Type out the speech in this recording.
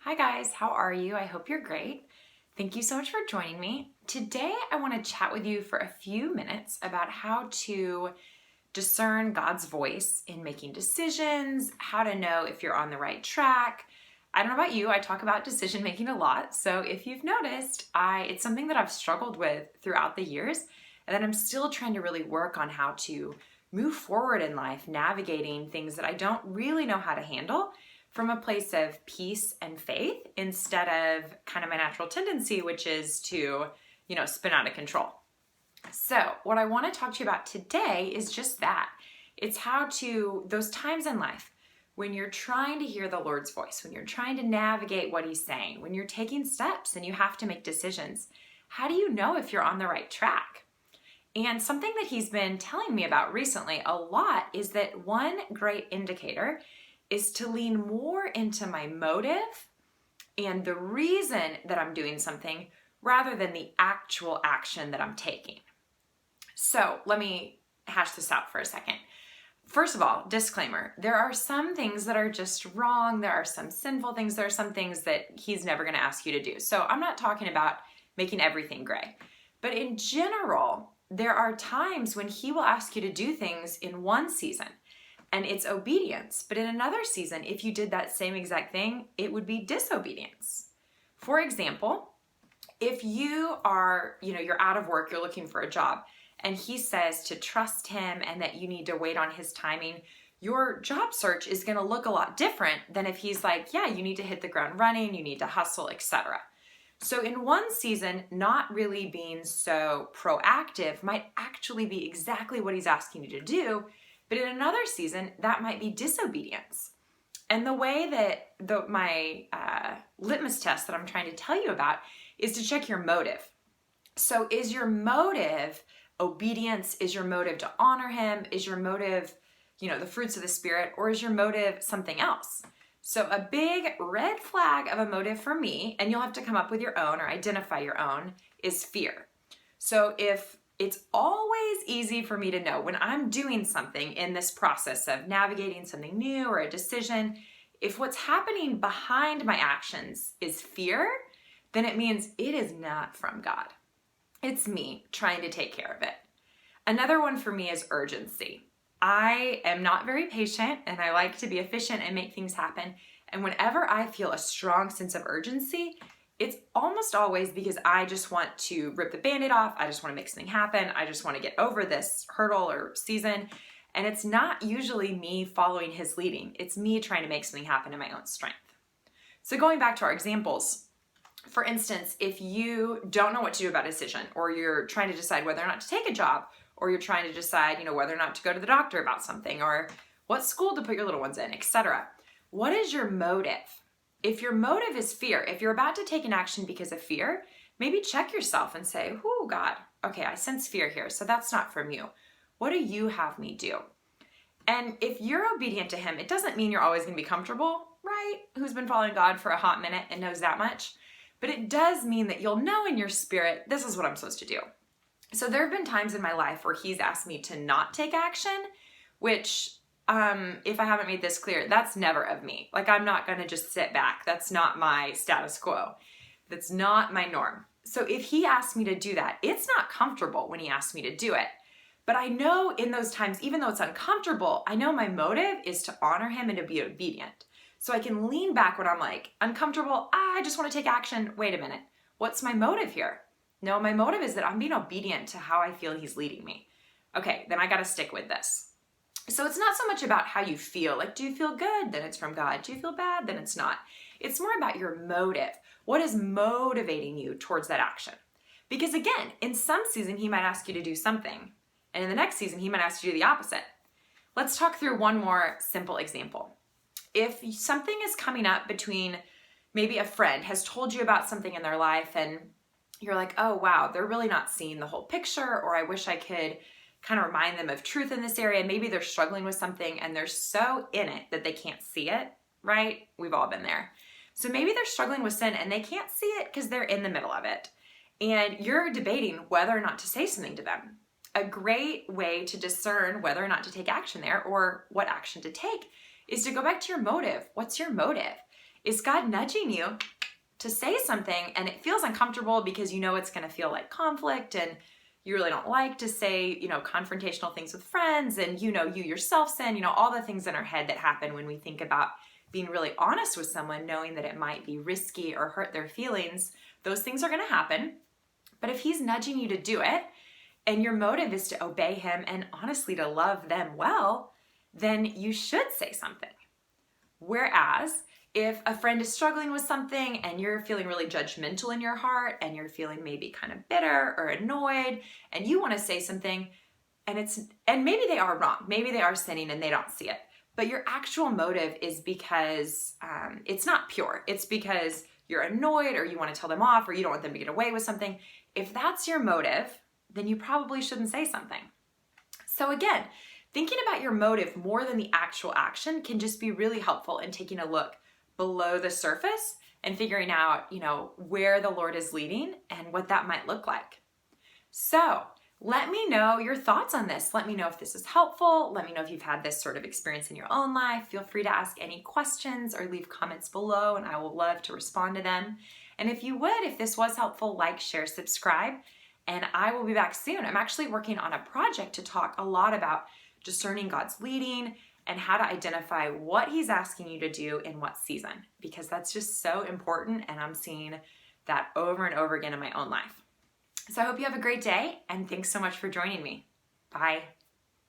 Hi guys, how are you? I hope you're great. Thank you so much for joining me. Today I want to chat with you for a few minutes about how to discern God's voice in making decisions, how to know if you're on the right track. I don't know about you, I talk about decision making a lot, so if you've noticed, it's something that I've struggled with throughout the years and that I'm still trying to really work on how to move forward in life, navigating things that I don't really know how to handle from a place of peace and faith instead of kind of my natural tendency, which is to, spin out of control. So, what I want to talk to you about today is just that. It's how to, those times in life when you're trying to hear the Lord's voice, when you're trying to navigate what He's saying, when you're taking steps and you have to make decisions, how do you know if you're on the right track? And something that He's been telling me about recently a lot is that one great indicator is to lean more into my motive and the reason that I'm doing something rather than the actual action that I'm taking. So let me hash this out for a second. First of all, disclaimer, there are some things that are just wrong. There are some sinful things. There are some things that He's never going to ask you to do. So I'm not talking about making everything gray. But in general, there are times when He will ask you to do things in one season and it's obedience. But in another season, if you did that same exact thing, it would be disobedience. For example, if you are, you're out of work, you're looking for a job, and He says to trust Him and that you need to wait on His timing, your job search is going to look a lot different than if He's like, yeah, you need to hit the ground running, you need to hustle, etc. So in one season, not really being so proactive might actually be exactly what He's asking you to do. But in another season, that might be disobedience. And the way that my litmus test that I'm trying to tell you about is to check your motive. So is your motive obedience? Is your motive to honor Him? Is your motive, the fruits of the Spirit? Or is your motive something else? So a big red flag of a motive for me, and you'll have to come up with your own or identify your own, is fear. So if it's always easy for me to know when I'm doing something in this process of navigating something new or a decision, if what's happening behind my actions is fear, then it means it is not from God. It's me trying to take care of it. Another one for me is urgency. I am not very patient and I like to be efficient and make things happen. And whenever I feel a strong sense of urgency, it's almost always because I just want to rip the Band-Aid off. I just want to make something happen. I just want to get over this hurdle or season. And it's not usually me following His leading. It's me trying to make something happen in my own strength. So going back to our examples, for instance, if you don't know what to do about a decision, or you're trying to decide whether or not to take a job, or you're trying to decide, whether or not to go to the doctor about something, or what school to put your little ones in, etc. What is your motive? If your motive is fear, if you're about to take an action because of fear, maybe check yourself and say, oh God, okay, I sense fear here, so that's not from you. What do you have me do? And if you're obedient to Him, it doesn't mean you're always going to be comfortable, right? Who's been following God for a hot minute and knows that much? But it does mean that you'll know in your spirit, this is what I'm supposed to do. So there have been times in my life where He's asked me to not take action, which if I haven't made this clear, that's never of me. Like, I'm not going to just sit back. That's not my status quo. That's not my norm. So if He asks me to do that, it's not comfortable when He asks me to do it. But I know in those times, even though it's uncomfortable, I know my motive is to honor Him and to be obedient. So I can lean back when I'm like uncomfortable. I just want to take action. Wait a minute. What's my motive here? No, my motive is that I'm being obedient to how I feel He's leading me. Okay, then I got to stick with this. So it's not so much about how you feel. Like, do you feel good? Then it's from God. Do you feel bad? Then it's not. It's more about your motive. What is motivating you towards that action? Because again, in some season, He might ask you to do something. And in the next season, He might ask you to do the opposite. Let's talk through one more simple example. If something is coming up between maybe a friend has told you about something in their life and you're like, oh, wow, they're really not seeing the whole picture, or I wish I could kind of remind them of truth in this area. Maybe they're struggling with something and they're so in it that they can't see it, right? We've all been there. So maybe they're struggling with sin and they can't see it because they're in the middle of it. And you're debating whether or not to say something to them. A great way to discern whether or not to take action there or what action to take is to go back to your motive. What's your motive? Is God nudging you to say something and it feels uncomfortable because you know it's going to feel like conflict and you really don't like to say, confrontational things with friends, and you yourself sin, all the things in our head that happen when we think about being really honest with someone, knowing that it might be risky or hurt their feelings. Those things are going to happen. But if he's nudging you to do it and your motive is to obey him and honestly to love them well, then you should say something. Whereas if a friend is struggling with something and you're feeling really judgmental in your heart and you're feeling maybe kind of bitter or annoyed and you want to say something and maybe they are wrong, maybe they are sinning and they don't see it, but your actual motive is because it's not pure. It's because you're annoyed or you want to tell them off or you don't want them to get away with something. If that's your motive, then you probably shouldn't say something. So again, thinking about your motive more than the actual action can just be really helpful in taking a look below the surface and figuring out, where the Lord is leading and what that might look like. So let me know your thoughts on this. Let me know if this is helpful. Let me know if you've had this sort of experience in your own life. Feel free to ask any questions or leave comments below, and I will love to respond to them. And if this was helpful, like, share, subscribe, and I will be back soon. I'm actually working on a project to talk a lot about discerning God's leading and how to identify what he's asking you to do in what season, because that's just so important, and I'm seeing that over and over again in my own life. So I hope you have a great day, and thanks so much for joining me. Bye.